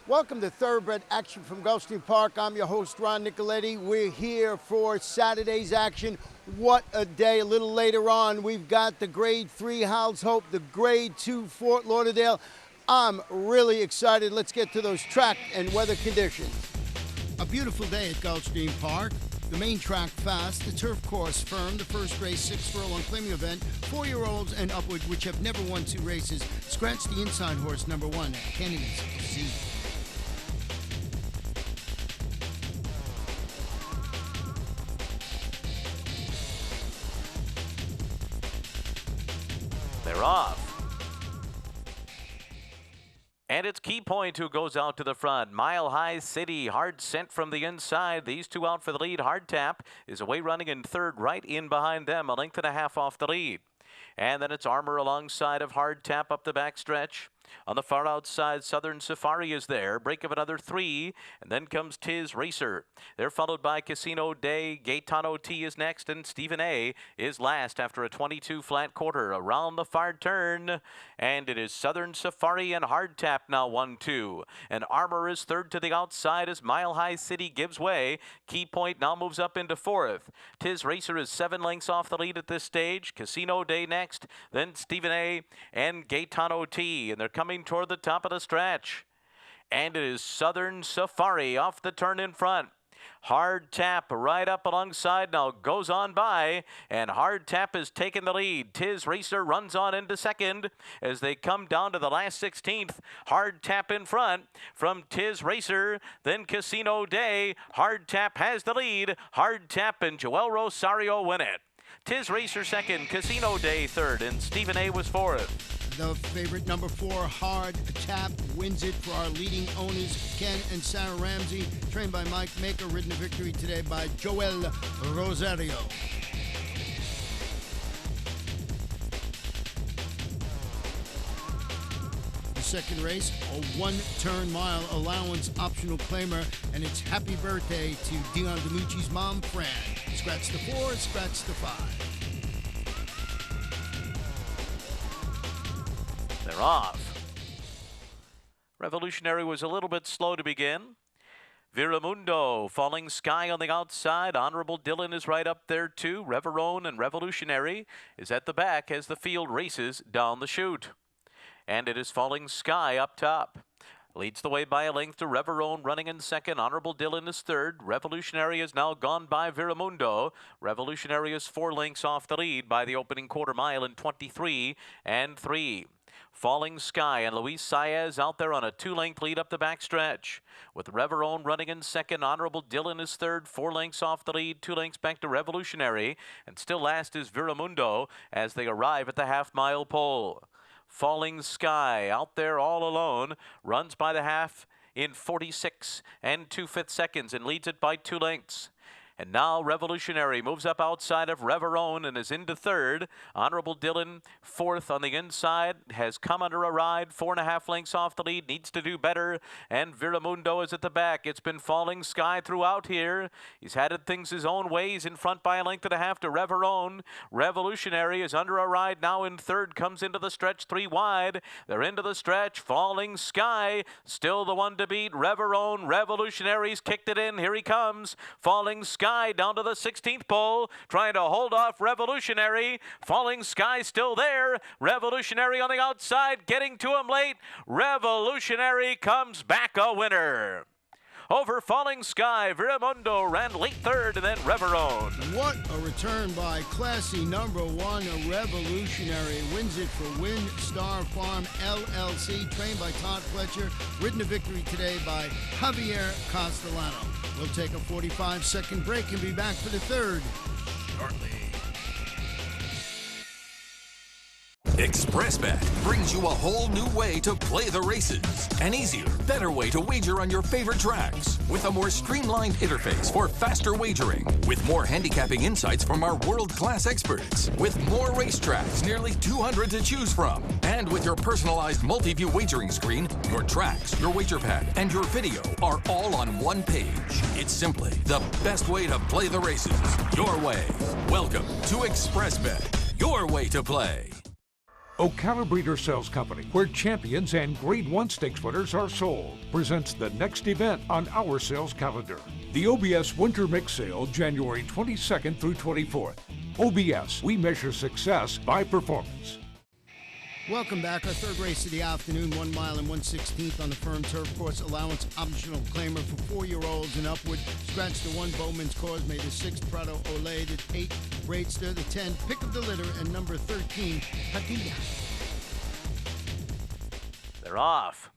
Welcome to Thoroughbred Action from Gulfstream Park. I'm your host, Ron Nicoletti. We're here for Saturday's action. What a day. A little later on, we've got the Grade 3 Howell's Hope, the Grade 2 Fort Lauderdale. I'm really excited. Let's get to those track and weather conditions. A beautiful day at Gulfstream Park. The main track fast, the turf course firm, the first race 6 furlong claiming event, 4-year-olds and upward which have never won 2 races. Scratch the inside horse, number 1, Kennedy's Z. They're off. And it's Key Point who goes out to the front. Mile High City, hard sent from the inside. These two out for the lead. Hardtap is away running in third, right in behind them, a length and a half off the lead. And then it's Armor alongside of Hardtap up the backstretch. On the far outside, Southern Safari is there. Break of another 3, and then comes Tizracer. They're followed by Casino Day. Gaetano T is next, and Stephen A is last after a 22 flat quarter. Around the far turn, and it is Southern Safari and Hardtap now 1-2. And Armor is third to the outside as Mile High City gives way. Key Point now moves up into fourth. Tizracer is 7 lengths off the lead at this stage. Casino Day next, then Stephen A and Gaetano T, and they're coming toward the top of the stretch. And it is Southern Safari off the turn in front. Hardtap right up alongside now goes on by, and Hardtap has taken the lead. Tizracer runs on into second as they come down to the last 16th. Hardtap in front from Tizracer, then Casino Day. Hardtap has the lead. Hardtap and Joel Rosario win it. Tizracer second, Casino Day third, and Stephen A was fourth. The favorite, number 4, Hardtap, wins it for our leading owners, Ken and Sarah Ramsey, trained by Mike Maker, ridden to victory today by Joel Rosario. The second race, a 1-turn mile allowance optional claimer, and it's happy birthday to Dion DiMucci's mom, Fran. Scratch the 4, scratch the 5. They're off. Revolutionary was a little bit slow to begin. Viramundo, Falling Sky on the outside. Honorable Dylan is right up there too. Reveron and Revolutionary is at the back as the field races down the chute. And it is Falling Sky up top. Leads the way by a length to Reveron running in second. Honorable Dylan is third. Revolutionary has now gone by Viramundo. Revolutionary is 4 lengths off the lead by the opening quarter mile in 23 and 3. Falling Sky and Luis Saez out there on a 2-length lead up the backstretch. With Reveron running in second, Honorable Dylan is third, 4 lengths off the lead, 2 lengths back to Revolutionary, and still last is Viramundo as they arrive at the half-mile pole. Falling Sky out there all alone, runs by the half in 46 and 2/5 seconds and leads it by 2 lengths. And now Revolutionary moves up outside of Reveron and is into third. Honorable Dylan, fourth on the inside, has come under a ride, 4.5 lengths off the lead, needs to do better. And Viramundo is at the back. It's been Falling Sky throughout here. He's had things his own ways, in front by a length and a half to Reveron. Revolutionary is under a ride now in third, comes into the stretch 3 wide. They're into the stretch. Falling Sky, still the one to beat. Reveron, Revolutionary's kicked it in. Here he comes. Falling Sky down to the 16th pole, trying to hold off Revolutionary. Falling Sky still there. Revolutionary on the outside, getting to him late. Revolutionary comes back a winner. Over Falling Sky, Viramundo ran late third, and then Reveron. What a return by classy number 1, a Revolutionary. Wins it for Windstar Farm LLC, trained by Todd Fletcher, ridden to victory today by Javier Castellano. We'll take a 45-second break and be back for the third shortly. ExpressBet brings you a whole new way to play the races. An easier, better way to wager on your favorite tracks. With a more streamlined interface for faster wagering. With more handicapping insights from our world-class experts. With more racetracks, nearly 200 to choose from. And with your personalized multi-view wagering screen, your tracks, your wager pad, and your video are all on one page. It's simply the best way to play the races. Your way. Welcome to ExpressBet. Your way to play. Ocala Breeder Sales Company, where champions and Grade 1 stakes winners are sold, presents the next event on our sales calendar. The OBS Winter Mix Sale, January 22nd through 24th. OBS, we measure success by performance. Welcome back. Our third race of the afternoon, 1 mile and 1/16th on the firm turf course. Allowance optional claimer for 4-year-olds and upward. Scratch the 1 Bowman's Cause, made the 6th Prado Olay, the 8 Raidster, the 10 Pick of the Litter, and number 13 Padilla. They're off.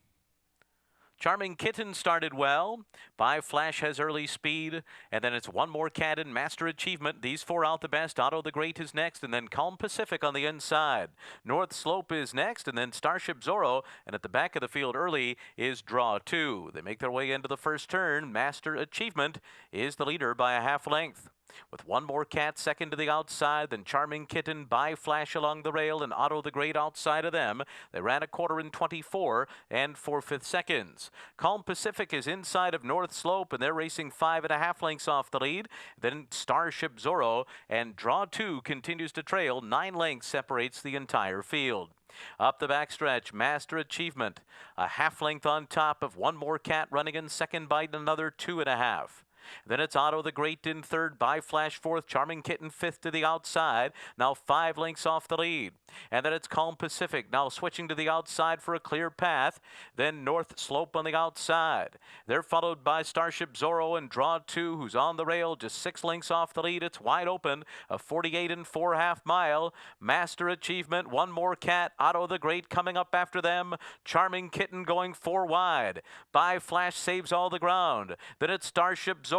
Charming Kitten started well. By Flash has early speed. And then it's One More Cat and Master Achievement. These 4 out the best. Otto the Great is next. And then Calm Pacific on the inside. North Slope is next. And then Starship Zorro. And at the back of the field early is Draw 2. They make their way into the first turn. Master Achievement is the leader by a half length. With One More Cat second to the outside, then Charming Kitten, By Flash along the rail, and Otto the Great outside of them. They ran a quarter in 24 and 4/5 seconds. Calm Pacific is inside of North Slope, and they're racing 5.5 lengths off the lead. Then Starship Zorro and Draw 2 continues to trail. 9 lengths separates the entire field. Up the backstretch, Master Achievement, a half length on top of One More Cat running in second by another 2.5. Then it's Otto the Great in third, By Flash fourth, Charming Kitten fifth to the outside, now 5 lengths off the lead. And then it's Calm Pacific, now switching to the outside for a clear path. Then North Slope on the outside. They're followed by Starship Zorro and Draw 2, who's on the rail, just 6 lengths off the lead. It's wide open, a 48 and 4/2 mile. Master Achievement, One More Cat, Otto the Great coming up after them. Charming Kitten going 4 wide. By Flash saves all the ground. Then it's Starship Zorro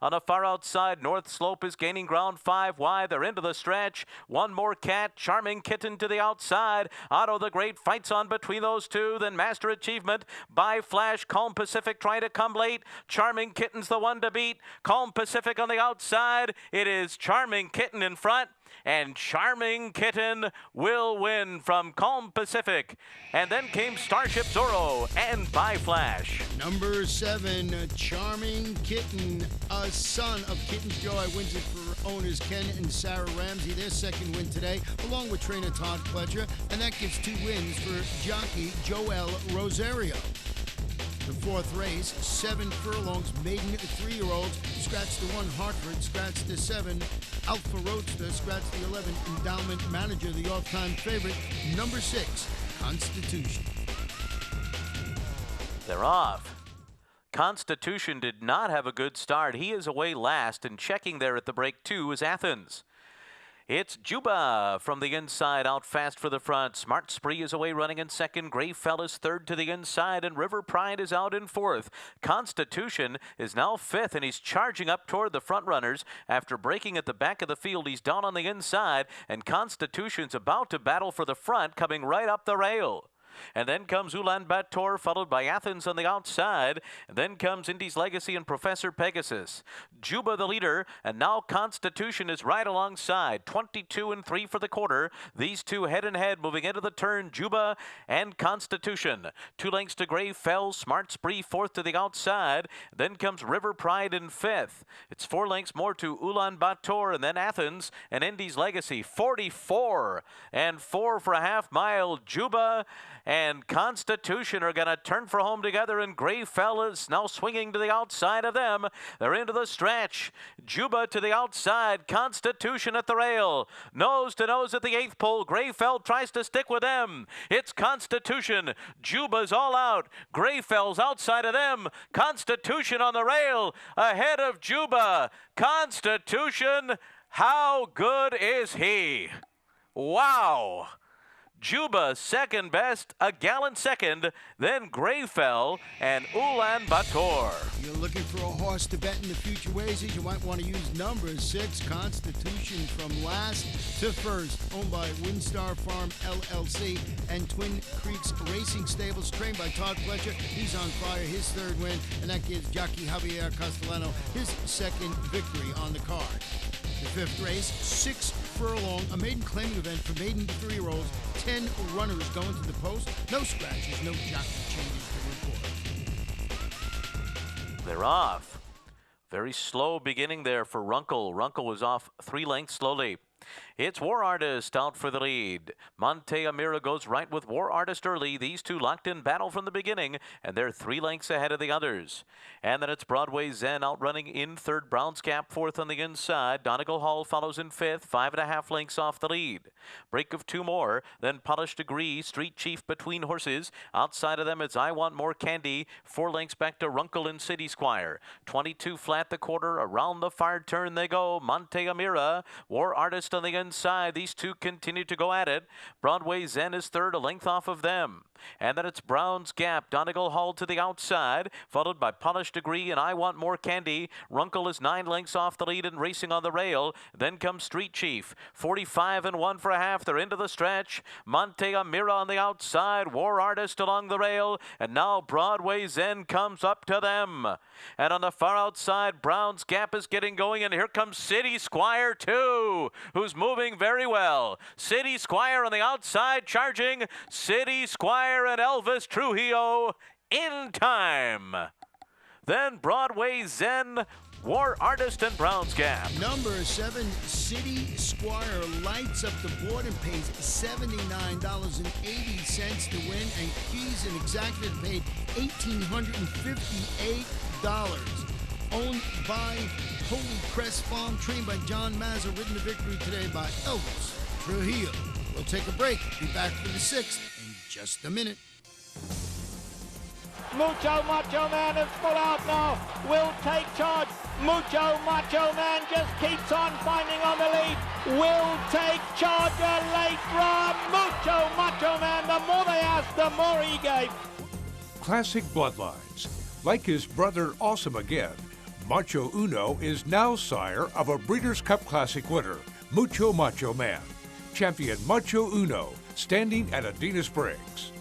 on the far outside. North Slope is gaining ground 5 wide. They're into the stretch. One More Cat, Charming Kitten to the outside. Otto the Great fights on between those two. Then Master Achievement, By Flash, Calm Pacific trying to come late. Charming Kitten's the one to beat. Calm Pacific on the outside. It is Charming Kitten in front. And Charming Kitten will win from Calm Pacific. And then came Starship Zorro and By Flash. Number 7, Charming Kitten, a son of Kitten's Joy, wins it for owners Ken and Sarah Ramsey, their second win today, along with trainer Todd Pletcher, and that gives 2 wins for jockey Joel Rosario. The 4th race, 7 furlongs, maiden 3-year-olds, scratch the 1 Hartford, scratch the 7 Alpha Roadster, scratch the 11 Endowment Manager, the off-time favorite, number 6 Constitution. They're off. Constitution did not have a good start. He is away last, and checking there at the break 2 is Athens. It's Juba from the inside, out fast for the front. Smart Spree is away running in second. Greyfell is third to the inside, and River Pride is out in fourth. Constitution is now 5th, and he's charging up toward the front runners. After breaking at the back of the field, he's down on the inside, and Constitution's about to battle for the front, coming right up the rail. And then comes Ulaanbaatar, followed by Athens on the outside. And then comes Indy's Legacy and Professor Pegasus. Juba the leader, and now Constitution is right alongside. 22 and 3 for the quarter. These two head and head moving into the turn, Juba and Constitution. 2 lengths to Greyfell, Smart Spree 4th to the outside. Then comes River Pride in 5th. It's 4 lengths more to Ulaanbaatar, and then Athens and Indy's Legacy. 44 and 4 for a half mile. Juba and Constitution are going to turn for home together, and Greyfell is now swinging to the outside of them. They're into the stretch. Juba to the outside. Constitution at the rail. Nose to nose at the 8th pole. Greyfell tries to stick with them. It's Constitution. Juba's all out. Greyfell's outside of them. Constitution on the rail ahead of Juba. Constitution, how good is he? Wow. Juba second best, a gallant second, then Greyfell and Ulaanbaatar. You're looking for a horse to bet in the future wages, you might want to use number 6, Constitution, from last to first, owned by Windstar Farm LLC and Twin Creeks Racing Stables, trained by Todd Pletcher. He's on fire, his 3rd win, and that gives jockey Javier Castellano his 2nd victory on the card. The 5th race, 6 furlong, a maiden claiming event for maiden 3-year-olds, 10 runners going to the post, no scratches, no jockey changes to report. They're off. Very slow beginning there for Runkle. Runkle was off 3 lengths slowly. It's War Artist out for the lead. Monte Amira goes right with War Artist early. These two locked in battle from the beginning, and they're 3 lengths ahead of the others. And then it's Broadway Zen outrunning in third. Brown's Gap fourth on the inside. Donegal Hall follows in fifth, 5.5 lengths off the lead. Break of 2 more, then Polished Degree, Street Chief between horses. Outside of them, it's I Want More Candy, 4 lengths back to Runkle and City Squire. 22 flat the quarter, around the far turn they go. Monte Amira, War Artist on the inside. These two continue to go at it. Broadway Zen is third, a length off of them. And then it's Brown's Gap, Donegal Hall to the outside, followed by Polished Degree and I Want More Candy. Runkle is 9 lengths off the lead and racing on the rail. Then comes Street Chief, 45 and 1 for a half. They're into the stretch. Monte Amira on the outside, War Artist along the rail, and now Broadway Zen comes up to them. And on the far outside, Brown's Gap is getting going, and here comes City Squire too, who's moving very well. City Squire on the outside charging. City Squire and Elvis Trujillo in time. Then Broadway Zen, War Artist, and Brown's Gap. Number 7, City Squire lights up the board and pays $79.80 to win, and Keys and Exacted paid $1,858. Owned by Holy Crest Farm, trained by John Mazza, ridden to victory today by Elvis Trujillo. We'll take a break. Be back for the 6th in just a minute. Mucho Macho Man is full out now, will take charge. Mucho Macho Man just keeps on finding on the lead, will take charge. A late run, Mucho Macho Man, the more they asked, the more he gave. Classic bloodlines. Like his brother Awesome Again, Macho Uno is now sire of a Breeders' Cup Classic winner, Mucho Macho Man. Champion Macho Uno, standing at Adina Springs.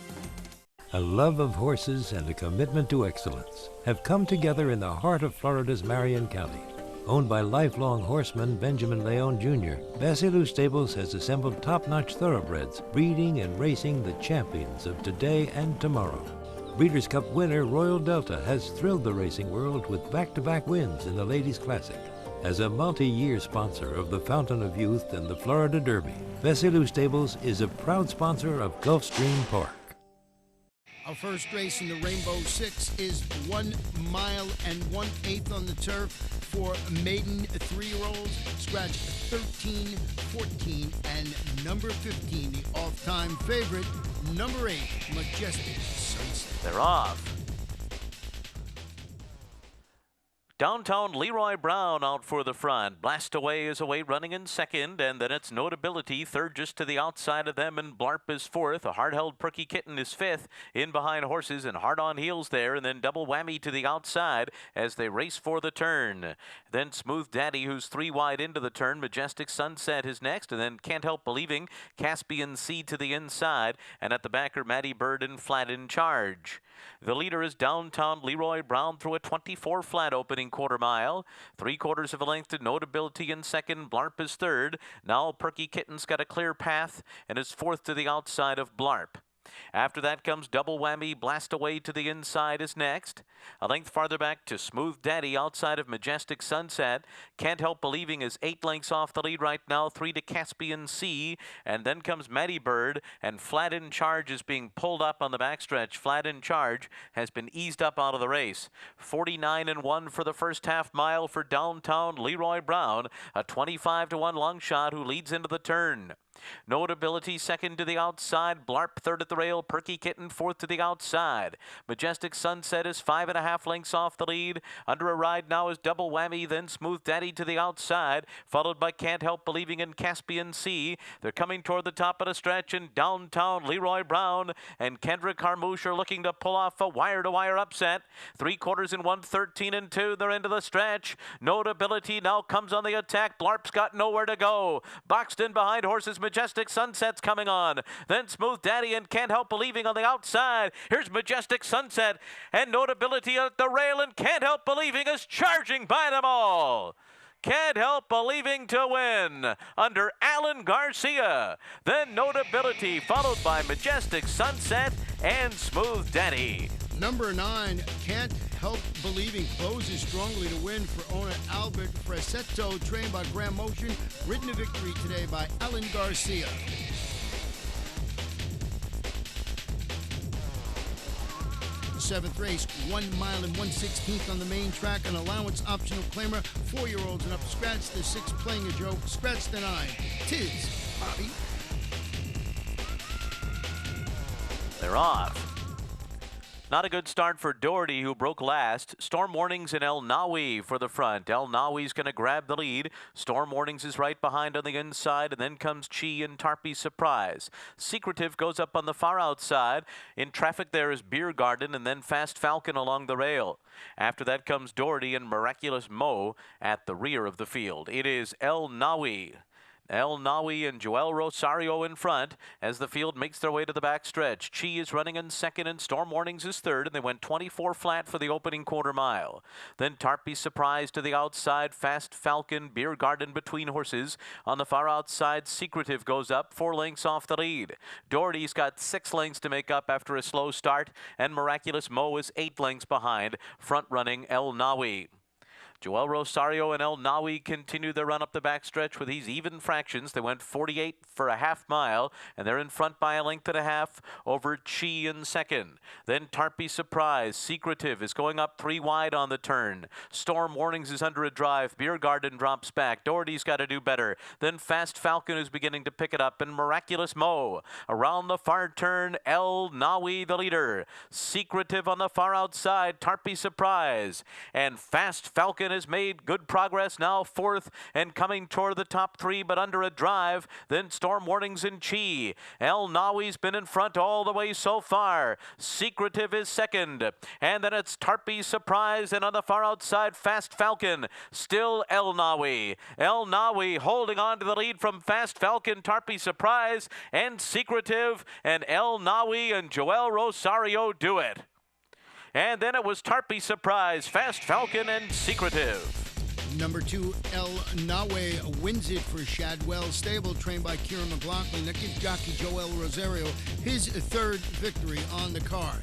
A love of horses and a commitment to excellence have come together in the heart of Florida's Marion County. Owned by lifelong horseman Benjamin Leon Jr., Basilou Stables has assembled top-notch thoroughbreds, breeding and racing the champions of today and tomorrow. Breeders' Cup winner Royal Delta has thrilled the racing world with back-to-back wins in the Ladies' Classic. As a multi-year sponsor of the Fountain of Youth and the Florida Derby, Basilou Stables is a proud sponsor of Gulfstream Park. Our first race in the Rainbow Six is 1 mile and 1/8 on the turf for maiden 3-year-olds. Scratch 13, 14, and number 15, the off-time favorite, number 8, Majestic Sunset. They're off. Downtown Leroy Brown out for the front. Blast Away is away running in second, and then it's Notability third just to the outside of them, and Blarp is fourth. A hard-held Perky Kitten is fifth in behind horses and hard on heels there, and then Double Whammy to the outside as they race for the turn. Then Smooth Daddy, who's 3 wide into the turn. Majestic Sunset is next, and then Can't Help Believing, Caspian C to the inside, and at the back are Maddie Bird and Flat in charge. The leader is Downtown Leroy Brown through a 24 flat opening quarter mile. 3/4 of a length to Notability in second. Blarp is third. Now Perky Kitten's got a clear path and is fourth to the outside of Blarp. After that comes Double Whammy. Blast Away to the inside is next. A length farther back to Smooth Daddy outside of Majestic Sunset. Can't Help Believing is 8 lengths off the lead right now. 3 to Caspian C. And then comes Maddie Bird. And Flat in Charge is being pulled up on the backstretch. Flat in Charge has been eased up out of the race. 49 and 1 for the first half mile for Downtown Leroy Brown. A 25 to 1 long shot who leads into the turn. Notability second to the outside. Blarp third at the rail. Perky Kitten fourth to the outside. Majestic Sunset is 5.5 lengths off the lead. Under a ride now is Double Whammy, then Smooth Daddy to the outside, followed by Can't Help Believing in Caspian C. They're coming toward the top of the stretch, and Downtown Leroy Brown and Kendrick Harmouche are looking to pull off a wire-to-wire upset. 3/4 in 1, 13 and 2. They're into the stretch. Notability now comes on the attack. Blarp's got nowhere to go. Boxed in behind horses. Majestic Sunset's coming on. Then Smooth Daddy and Can't Help Believing on the outside. Here's Majestic Sunset and Notability at the rail, and Can't Help Believing is charging by them all. Can't Help Believing to win under Alan Garcia. Then Notability, followed by Majestic Sunset and Smooth Daddy. Number 9, Can't Help Believing closes strongly to win for owner Albert Fresetto, trained by Grand Motion, ridden to victory today by Alan Garcia. Seventh race, 1 mile and 1/16 on the main track, an allowance optional claimer, 4-year-olds and up. Scratch the 6 playing a joke, scratch the 9. Tarpy. They're off. Not a good start for Doherty, who broke last. Storm Warnings and Elle Nawi for the front. Elle Nawi's going to grab the lead. Storm Warnings is right behind on the inside, and then comes Chi and Tarpy Surprise. Secretive goes up on the far outside. In traffic there is Beer Garden, and then Fast Falcon along the rail. After that comes Doherty and Miraculous Mo at the rear of the field. It is Elle Nawi. Elle Nawi and Joel Rosario in front as the field makes their way to the back stretch. Chi is running in second and Storm Warnings is third, and they went 24 flat for the opening quarter mile. Then Tarpy Surprise to the outside, Fast Falcon, Beer Garden between horses. On the far outside, Secretive goes up 4 lengths off the lead. Doherty's got 6 lengths to make up after a slow start, and Miraculous Mo is 8 lengths behind, front running Elle Nawi. Joel Rosario and Elle Nawi continue their run up the backstretch with these even fractions. They went 48 for a half mile, and they're in front by a length and a half over Chi in second. Then Tarpy Surprise. Secretive is going up 3 wide on the turn. Storm Warnings is under a drive. Beer Garden drops back. Doherty's got to do better. Then Fast Falcon is beginning to pick it up, and Miraculous Mo. Around the far turn, Elle Nawi the leader. Secretive on the far outside. Tarpy Surprise. And Fast Falcon has made good progress, now 4th and coming toward the top 3, but under a drive. Then Storm Warnings and Chi. Elle Nawi's been in front all the way so far. Secretive is second, and then it's Tarpy Surprise, and on the far outside, Fast Falcon. Still Elle Nawi. Elle Nawi holding on to the lead from Fast Falcon, Tarpy Surprise, and Secretive, and Elle Nawi and Joel Rosario do it. And then it was Tarpy Surprise, Fast Falcon, and Secretive. Number 2, Elle Nawi wins it for Shadwell Stable, trained by Kieran McLaughlin. That gives jockey Joel Rosario his 3rd victory on the card.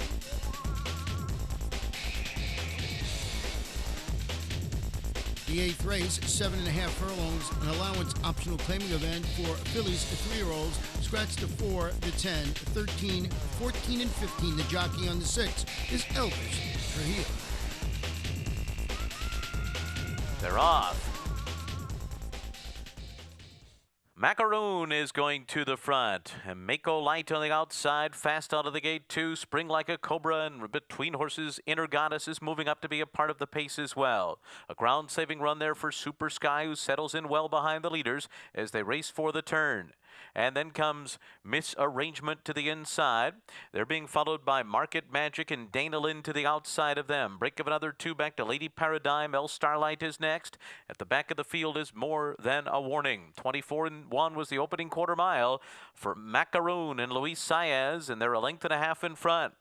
The 8th race, 7.5 furlongs, an allowance optional claiming event for fillies, 3-year-olds. Scratch the 4, the 10, 13, 14, and 15. The jockey on the 6 is Elvis Trujillo. They're off. Macaroon is going to the front, and Maco Light on the outside, fast out of the gate too. Spring Like a Cobra, and between horses, Inner Goddess is moving up to be a part of the pace as well. A ground-saving run there for Super Sky, who settles in well behind the leaders as they race for the turn. And then comes Misarrangement to the inside. They're being followed by Market Magic and Dana Lynn to the outside of them. Break of another 2 back to Lady Paradime. Elle Starlight is next. At the back of the field is More Than a Warning. 24-1 was the opening quarter mile for Macaroon and Luis Saez, and they're a length and a half in front.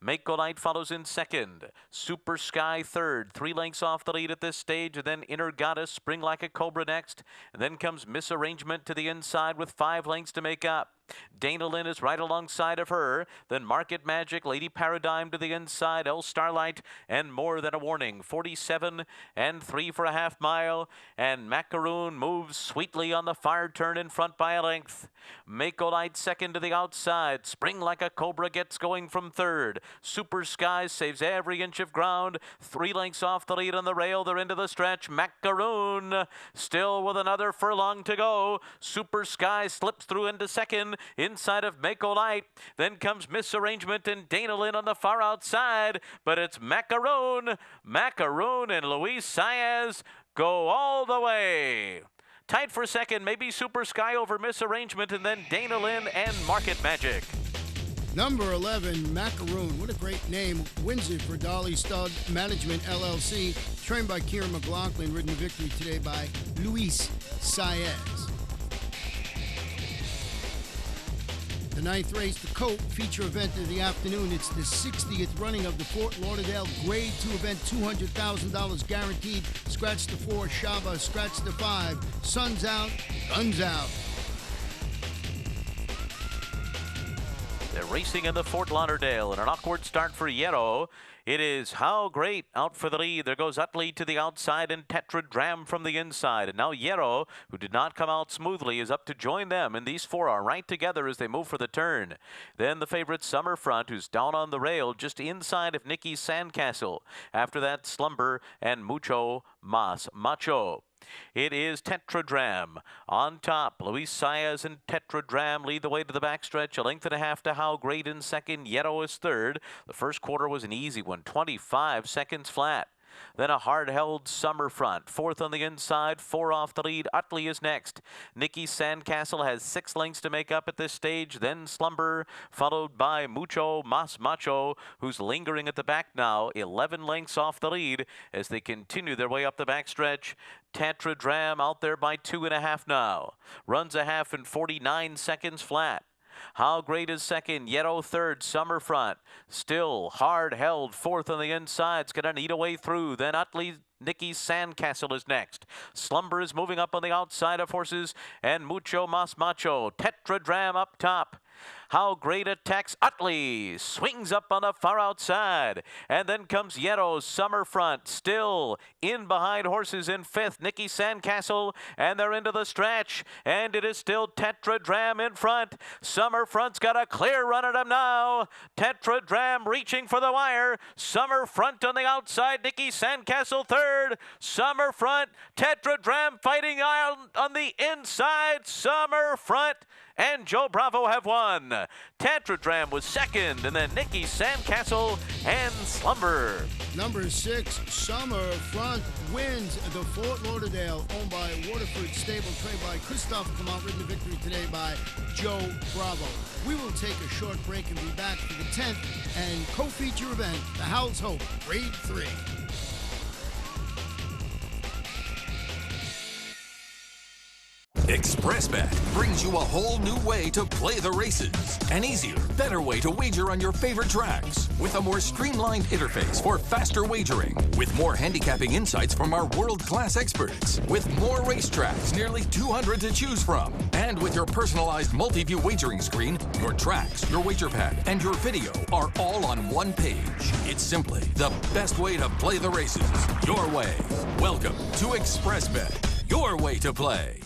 Maco Light follows in second. Super Sky third. 3 lengths off the lead at this stage. And then Inner Goddess, Spring Like a Cobra next. And then comes Misarrangement to the inside with 5 lengths to make up. Dana Lynn is right alongside of her. Then Market Magic, Lady Paradime to the inside, Elle Starlight, and More Than a Warning. 47 and 3 for a half mile. And Macaroon moves sweetly on the far turn in front by a length. Maco Light second to the outside. Spring Like a Cobra gets going from third. Super Sky saves every inch of ground. 3 lengths off the lead on the rail. They're into the stretch. Macaroon still with another furlong to go. Super Sky slips through into second. Inside of Maco Light. Then comes Misarrangement and Dana Lynn on the far outside. But it's Macaroon. Macaroon and Luis Saez go all the way. Tight for second, maybe Super Sky over Misarrangement, and then Dana Lynn and Market Magic. Number 11, Macaroon, what a great name, wins it for Dolly Stud Management LLC, trained by Kieran McLaughlin, ridden to victory today by Luis Saez. The 9th race, the co-feature event of the afternoon. It's the 60th running of the Fort Lauderdale Grade 2 event, $200,000 guaranteed. Scratch the 4, Shaba, scratch the 5. Sun's out, guns out. They're racing in the Fort Lauderdale, and an awkward start for Yero. It is How Great out for the lead. There goes Utley to the outside and Tetradram from the inside. And now Yero, who did not come out smoothly, is up to join them. And these four are right together as they move for the turn. Then the favorite Summerfront, who's down on the rail just inside of Nikki's Sandcastle. After that, Slumber and Macho. It is Tetradram on top. Luis Saez and Tetradram lead the way to the backstretch. A length and a half to How Great in second. Yero is third. The first quarter was an easy one, 25 seconds flat. Then a hard-held Summerfront. Fourth on the inside, 4 off the lead. Utley is next. Nikki Sandcastle has 6 lengths to make up at this stage. Then Slumber, followed by Macho, who's lingering at the back now. 11 lengths off the lead as they continue their way up the backstretch. Tetradram out there by 2.5 now. Runs a half in 49 seconds flat. How Great is second, Yero third, Summerfront still hard held fourth on the inside. It's going to need a way through. Then Utley, Nikki's Sandcastle is next. Slumber is moving up on the outside of horses, and Macho. Tetradram up top. How Great attacks Utley, swings up on the far outside, and then comes Yero's Summerfront, still in behind horses in fifth, Nikki Sandcastle, and they're into the stretch, and it is still Tetradram in front. Summerfront's got a clear run at him now. Tetradram reaching for the wire. Summerfront on the outside, Nikki Sandcastle third. Summerfront, Tetradram fighting on the inside. Summerfront and Joe Bravo have won. Tetradram was second, and then Nikki Sandcastle and Slumber. Number 6, Summerfront wins the Fort Lauderdale, owned by Waterford Stable, trained by Christopher Clement, ridden to victory today by Joe Bravo. We will take a short break and be back for the 10th and co-feature event, the Howell's Hope Grade 3. ExpressBet brings you a whole new way to play the races. An easier, better way to wager on your favorite tracks. With a more streamlined interface for faster wagering. With more handicapping insights from our world-class experts. With more racetracks, nearly 200 to choose from. And with your personalized multi-view wagering screen, your tracks, your wager pad, and your video are all on one page. It's simply the best way to play the races. Your way. Welcome to ExpressBet. Your way to play.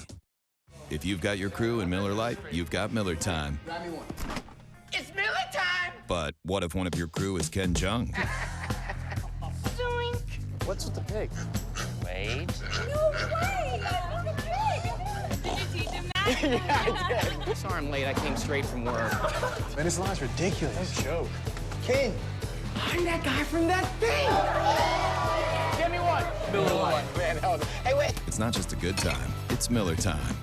If you've got your crew in Miller Lite, you've got Miller time. It's Miller time! But what if one of your crew is Ken Jeong? Zoink! What's with the pig? Wait. No way! Look at the pig! Did you teach him that? Yeah, I did. Sorry I'm late. I came straight from work. Man, this line's ridiculous. No joke. Ken, I'm that guy from that thing! Give me one. Miller Lite. Man, hell, hey, wait. It's not just a good time, it's Miller time.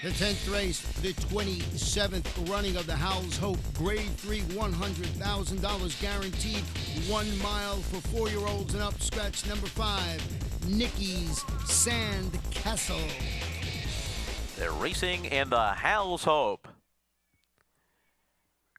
The 10th race, the 27th running of the Howell's Hope Grade 3, $100,000 guaranteed. 1 mile for 4-year-olds and up. Scratch number 5, Nikki's Sandcastle. They're racing in the Howell's Hope.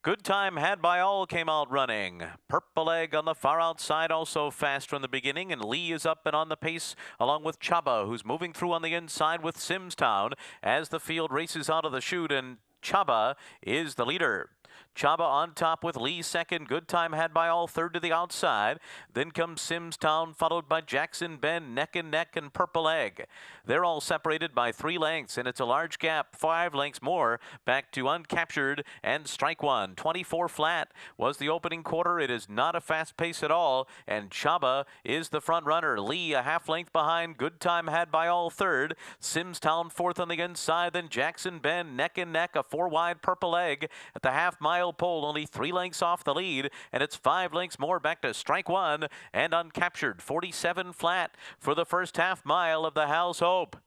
Good Time Had by All came out running. Purple Egg on the far outside, also fast from the beginning, and Lee is up and on the pace along with Chaba, who's moving through on the inside with Simstown as the field races out of the chute, and Chaba is the leader. Chaba on top with Lee second. Good Time Had by All third to the outside. Then comes Simstown, followed by Jackson Bend, neck and neck, and Purple Egg. They're all separated by 3 lengths, and it's a large gap, 5 lengths more, back to Uncaptured and Strike One. 24 flat was the opening quarter. It is not a fast pace at all, and Chaba is the front runner. Lee a half length behind. Good Time Had by All third. Simstown fourth on the inside. Then Jackson Bend, neck and neck, a 4-wide Purple Egg at the half-mile pole, only 3 lengths off the lead, and it's 5 lengths more back to Strike One and Uncaptured. 47 flat for the first half mile of the Howell's Hope.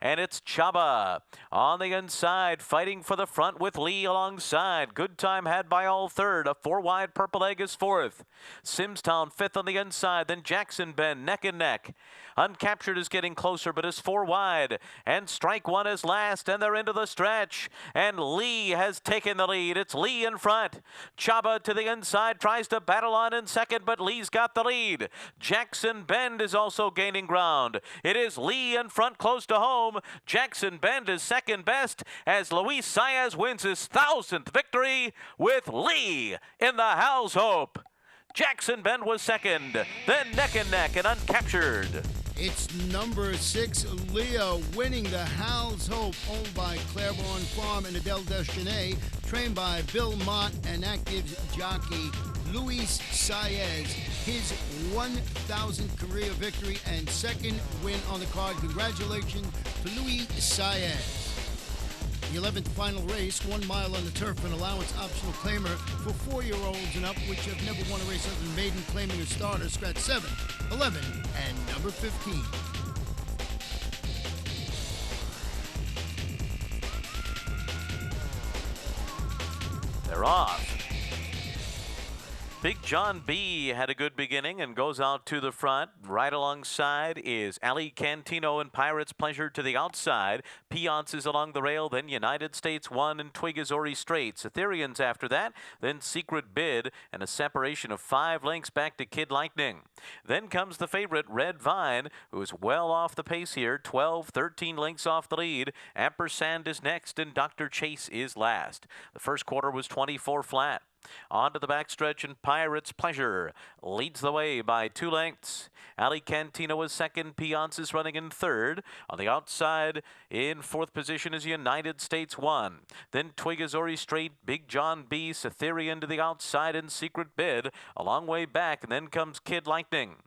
And it's Chaba on the inside, fighting for the front with Lee alongside. Good Time Had by All third. A 4-wide Purple Egg is fourth. Simstown fifth on the inside. Then Jackson Bend, neck and neck. Uncaptured is getting closer, but is 4 wide. And Strike One is last, and they're into the stretch. And Lee has taken the lead. It's Lee in front. Chaba to the inside, tries to battle on in second, but Lee's got the lead. Jackson Bend is also gaining ground. It is Lee in front, close to home. home. Jackson Bend is second best as Luis Saez wins his 1,000th victory with Lee in the Howl's Hope. Jackson Bend was second, then neck and neck and uncaptured. It's number 6, Leah, winning the Howl's Hope, owned by Claiborne Farm and Adele Deschanais, trained by Bill Mott, and that gives jockey Luis Saez his 1,000th career victory and second win on the card. Congratulations to Luis Saez. The 11th final race, 1 mile on the turf, an allowance optional claimer for 4-year-olds and up, which have never won a race other than maiden, claiming a starter. Scratch 7, 11, and number 15. They're off. Big John B had a good beginning and goes out to the front. Right alongside is Ali Cantino and Pirate's Pleasure to the outside. Peons is along the rail, then United States 1 and Twigazori Straits. Ethereans after that, then Secret Bid, and a separation of 5 lengths back to Kid Lightning. Then comes the favorite, Red Vine, who is well off the pace here, 12, 13 lengths off the lead. Ampersand is next, and Dr. Chase is last. The first quarter was 24 flat. On to the backstretch, and Pirate's Pleasure leads the way by 2 lengths. Ali Cantino is second. Peons is running in third. On the outside, in fourth position is United States 1. Then Twigazori Straight, Big John B, Cytherean to the outside, and Secret Bid a long way back. And then comes Kid Lightning.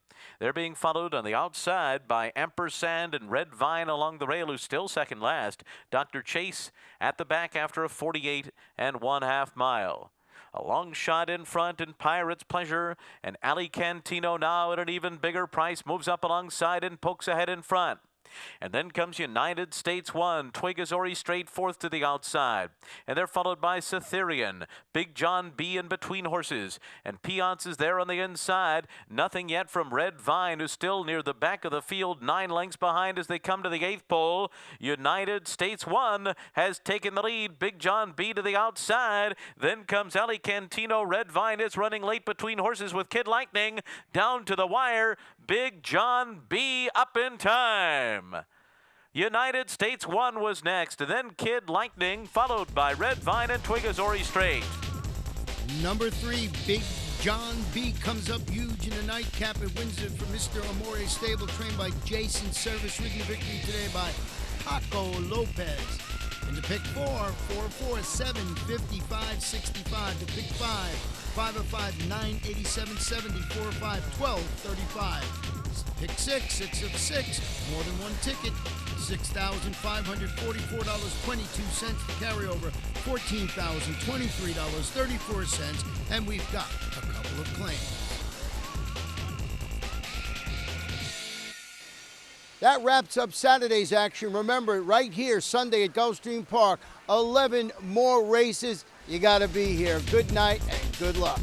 They're being followed on the outside by Ampersand and Red Vine along the rail, who's still second last. Dr. Chase at the back after a 48 1/2 mile. A long shot in front, and Pirate's Pleasure, and Ali Cantino now at an even bigger price moves up alongside and pokes ahead in front. And then comes United States 1, Twigazori Straight fourth to the outside. And they're followed by Cytherean, Big John B in between horses. And Peons is there on the inside. Nothing yet from Red Vine, who's still near the back of the field, 9 lengths behind as they come to the 8th pole. United States 1 has taken the lead. Big John B to the outside. Then comes Ali Cantino. Red Vine is running late between horses with Kid Lightning. Down to the wire. Big John B up in time. United States 1 was next, then Kid Lightning, followed by Red Vine and Twigazori Straight. Number 3, Big John B comes up huge in the nightcap and wins it from Mr. Amore Stable, trained by Jason Service, ridden to victory today by Paco Lopez. And the pick 4, 4, 7, 55, 65. The pick 5, 5 of 5, 9, 87, 70, 4 of 5, 12, 35. Pick 6, 6 of 6, more than one ticket, $6,544.22 to carry over, $14,023.34, and we've got a couple of claims. That wraps up Saturday's action. Remember, right here, Sunday at Gulfstream Park, 11 more races. You got to be here. Good night and good luck.